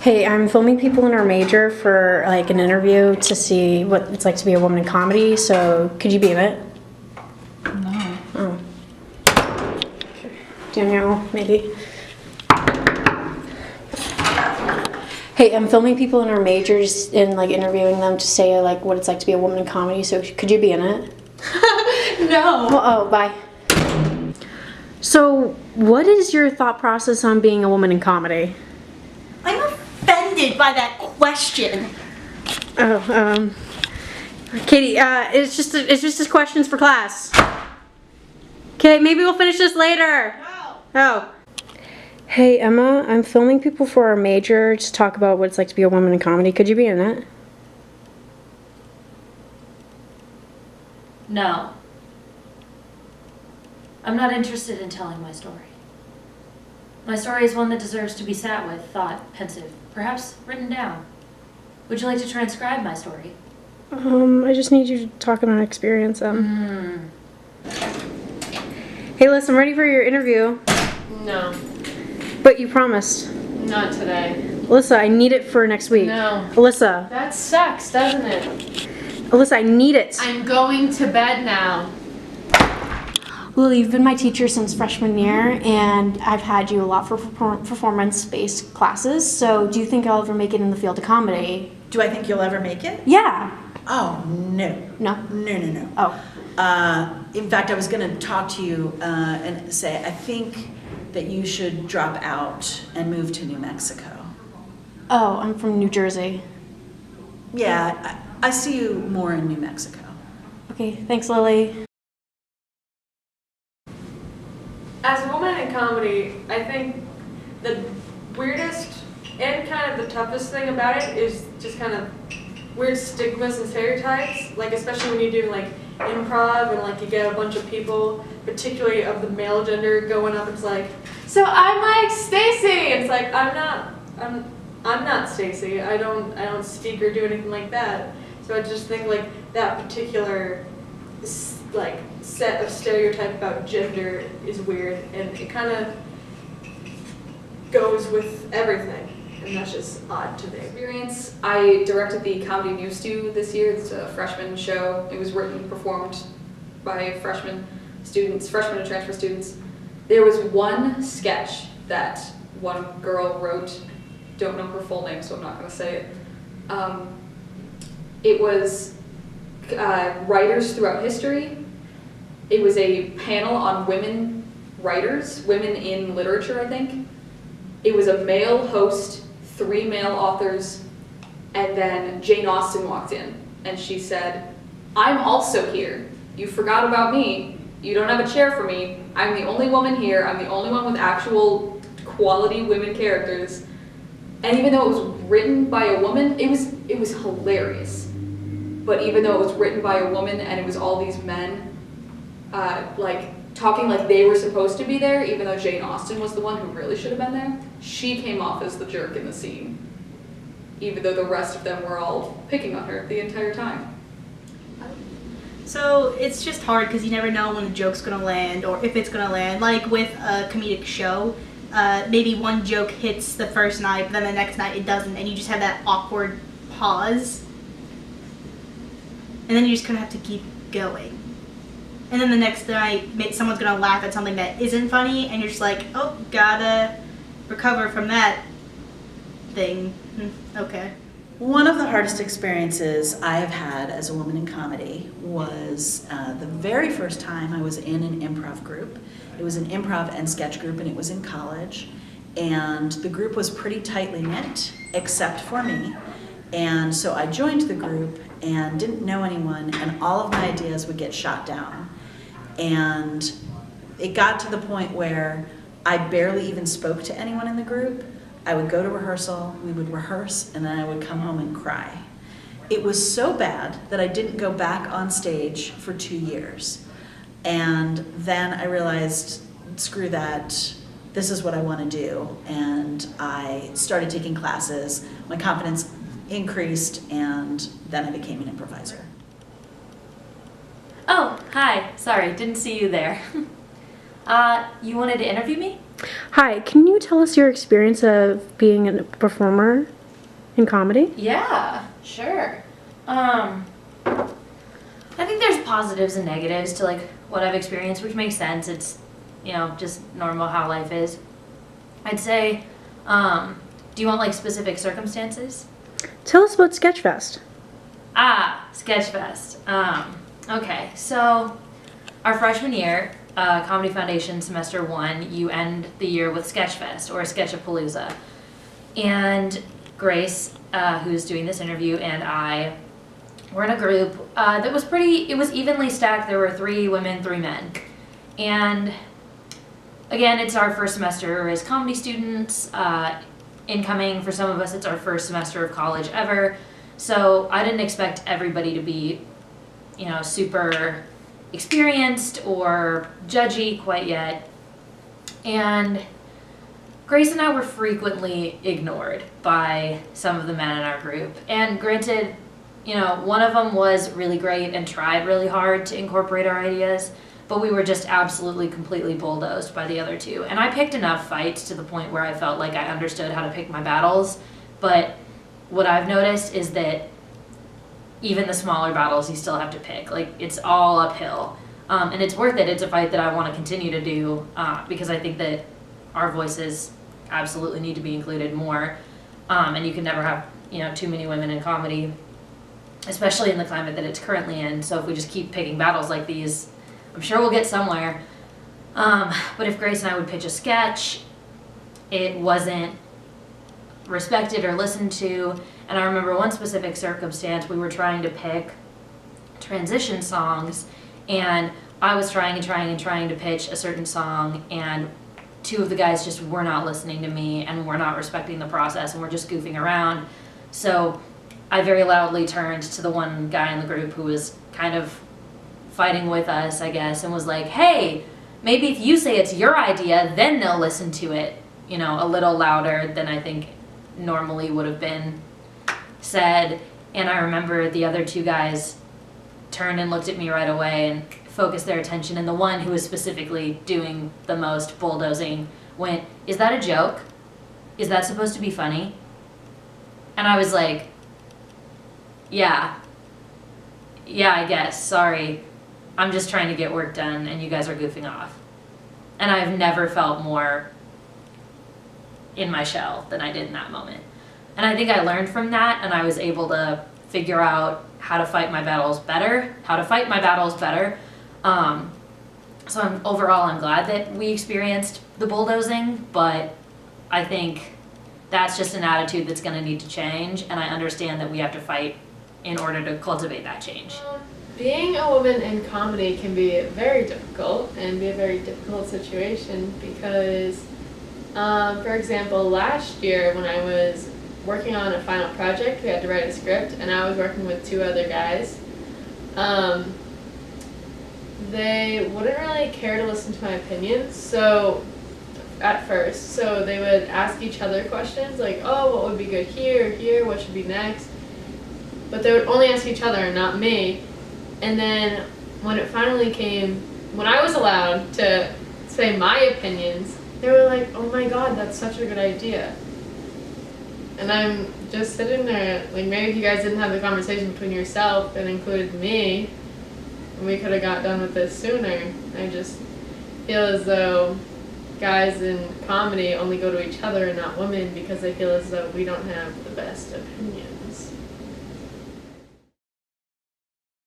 Hey, I'm filming people in our major for like an interview to see what it's like to be a woman in comedy, so could you be in it? No. Oh. Danielle, maybe. Hey, I'm filming people in our majors and like interviewing them to say like what it's like to be a woman in comedy, so could you be in it? No. Oh, bye. So, what is your thought process on being a woman in comedy? I'm offended by that question. Oh, Katie, it's just questions for class. Okay, maybe we'll finish this later. No. Oh. Hey, Emma, I'm filming people for our major to talk about what it's like to be a woman in comedy. Could you be in it? No. I'm not interested in telling my story. My story is one that deserves to be sat with, thought, pensive, perhaps written down. Would you like to transcribe my story? I just need you to talk about an experience. Hey, Liz, I'm ready for your interview. No, But you promised. not today. Alyssa, I need it for next week. No. Alyssa. That sucks, doesn't it? Alyssa, I need it. I'm going to bed now. Lily, you've been my teacher since freshman year, and I've had you a lot for performance-based classes, so do you think I'll ever make it in the field of comedy? Do I think you'll ever make it? Yeah. Oh, no. No? No. Oh. In fact, I was going to talk to you and say, I think that you should drop out and move to New Mexico. Oh, I'm from New Jersey. Yeah, I see you more in New Mexico. Okay, thanks, Lily. As a woman in comedy, I think the weirdest and kind of the toughest thing about it is just kind of weird stigmas and stereotypes, like especially when you're doing like improv and like you get a bunch of people, particularly of the male gender, going up. It's like, so I'm like Stacy. It's like I'm not Stacy. I don't speak or do anything like that. So I just think like that particular like set of stereotype about gender is weird, and it kind of goes with everything, and that's just odd to me. Experience. I directed the Comedy New Stew this year. It's a freshman show. It was written and performed by freshman and transfer students. There was one sketch that one girl wrote. Don't know her full name, so I'm not going to say it. It was writers throughout history. It was a panel on women writers, women in literature, I think. It was a male host, 3 male authors, and then Jane Austen walked in, and she said, I'm also here. You forgot about me. You don't have a chair for me. I'm the only woman here. I'm the only one with actual quality women characters. And even though it was written by a woman, it was hilarious. But even though it was written by a woman and it was all these men, like talking like they were supposed to be there, even though Jane Austen was the one who really should have been there, she came off as the jerk in the scene, even though the rest of them were all picking on her the entire time. So it's just hard because you never know when a joke's gonna land or if it's gonna land. Like with a comedic show, maybe one joke hits the first night, but then the next night it doesn't, and you just have that awkward pause. And then you just kind of have to keep going. And then the next night, someone's gonna laugh at something that isn't funny, and you're just like, oh, gotta recover from that thing. Okay. One of the hardest experiences I have had as a woman in comedy was the very first time I was in an improv group. It was an improv and sketch group, and it was in college. And the group was pretty tightly knit, except for me. And so I joined the group and didn't know anyone, and all of my ideas would get shot down. And it got to the point where I barely even spoke to anyone in the group. I would go to rehearsal, we would rehearse, and then I would come home and cry. It was so bad that I didn't go back on stage for 2 years. And then I realized, screw that, this is what I want to do. And I started taking classes, my confidence increased, and then I became an improviser. Oh, hi. Sorry, didn't see you there. You wanted to interview me? Hi, can you tell us your experience of being a performer? in comedy? Yeah, sure. I think there's positives and negatives to like what I've experienced, which makes sense. It's, you know, just normal how life is. I'd say, do you want like specific circumstances? Tell us about Sketchfest. Sketchfest. Okay, so our freshman year, Comedy Foundation semester 1, you end the year with Sketchfest or Sketchapalooza. And Grace, who's doing this interview, and I were in a group that was it was evenly stacked. There were 3 women, 3 men. And again, it's our first semester as comedy students. Incoming, for some of us, it's our first semester of college ever. So I didn't expect everybody to be, you know, super experienced or judgy quite yet. And Grace and I were frequently ignored by some of the men in our group. And granted, you know, one of them was really great and tried really hard to incorporate our ideas, but we were just absolutely, completely bulldozed by the other 2. And I picked enough fights to the point where I felt like I understood how to pick my battles, but what I've noticed is that even the smaller battles you still have to pick. Like, it's all uphill. And it's worth it. It's a fight that I want to continue to do because I think that our voices absolutely need to be included more. And you can never have, you know, too many women in comedy, especially in the climate that it's currently in. So if we just keep picking battles like these, I'm sure we'll get somewhere. But if Grace and I would pitch a sketch, it wasn't respected or listened to. And I remember one specific circumstance, we were trying to pick transition songs, and I was trying to pitch a certain song, and 2 of the guys just were not listening to me and were not respecting the process and were just goofing around. So I very loudly turned to the one guy in the group who was kind of fighting with us, I guess, and was like, hey, maybe if you say it's your idea, then they'll listen to it, you know, a little louder than I think normally would have been said. And I remember the other 2 guys turned and looked at me right away and focused their attention, and the one who was specifically doing the most bulldozing went, is that a joke? Is that supposed to be funny? And I was like, yeah, I guess, sorry. I'm just trying to get work done and you guys are goofing off. And I've never felt more in my shell than I did in that moment. And I think I learned from that, and I was able to figure out how to fight my battles better. So overall, I'm glad that we experienced the bulldozing, but I think that's just an attitude that's going to need to change, and I understand that we have to fight in order to cultivate that change. Being a woman in comedy can be very difficult and be a very difficult situation because, for example, last year when I was working on a final project, we had to write a script, and I was working with 2 other guys. They wouldn't really care to listen to my opinions, at first. So they would ask each other questions like, oh, what would be good here, what should be next? But they would only ask each other and not me. And then when it finally came, when I was allowed to say my opinions, they were like, oh my god, that's such a good idea. And I'm just sitting there, like, maybe if you guys didn't have the conversation between yourself and included me, we could have got done with this sooner. I just feel as though guys in comedy only go to each other and not women because they feel as though we don't have the best opinions.